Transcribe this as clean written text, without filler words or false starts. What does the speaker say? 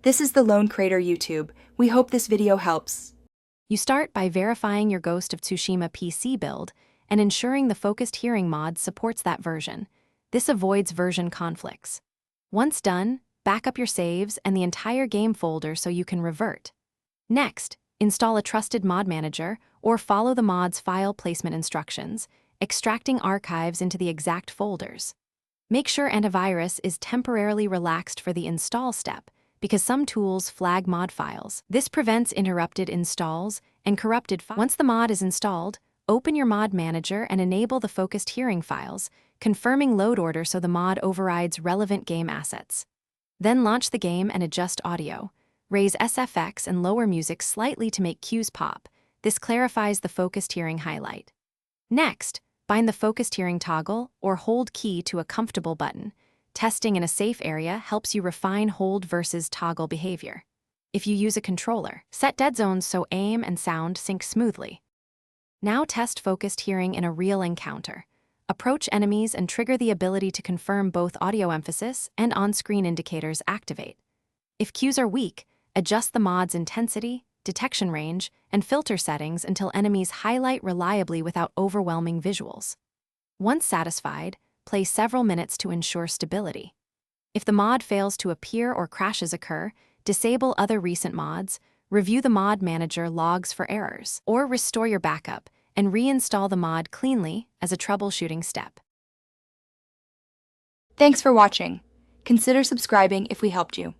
This is the Lone Crater YouTube. We hope this video helps. You start by verifying your Ghost of Tsushima PC build and ensuring the focused hearing mod supports that version. This avoids version conflicts. Once done, back up your saves and the entire game folder so you can revert. Next, install a trusted mod manager or follow the mod's file placement instructions, extracting archives into the exact folders. Make sure antivirus is temporarily relaxed for the install step, because some tools flag mod files. This prevents interrupted installs and corrupted files. Once the mod is installed, open your mod manager and enable the focused hearing files, confirming load order so the mod overrides relevant game assets. Then launch the game and adjust audio. Raise SFX and lower music slightly to make cues pop. This clarifies the focused hearing highlight. Next, bind the focused hearing toggle or hold key to a comfortable button. Testing in a safe area helps you refine hold versus toggle behavior. If you use a controller, set dead zones so aim and sound sync smoothly. Now test focused hearing in a real encounter. Approach enemies and trigger the ability to confirm both audio emphasis and on-screen indicators activate. If cues are weak, adjust the mod's intensity, detection range, and filter settings until enemies highlight reliably without overwhelming visuals. Once satisfied, play several minutes to ensure stability. If the mod fails to appear or crashes occur, disable other recent mods, review the mod manager logs for errors, or restore your backup and reinstall the mod cleanly as a troubleshooting step. Thanks for watching. Consider subscribing if we helped you.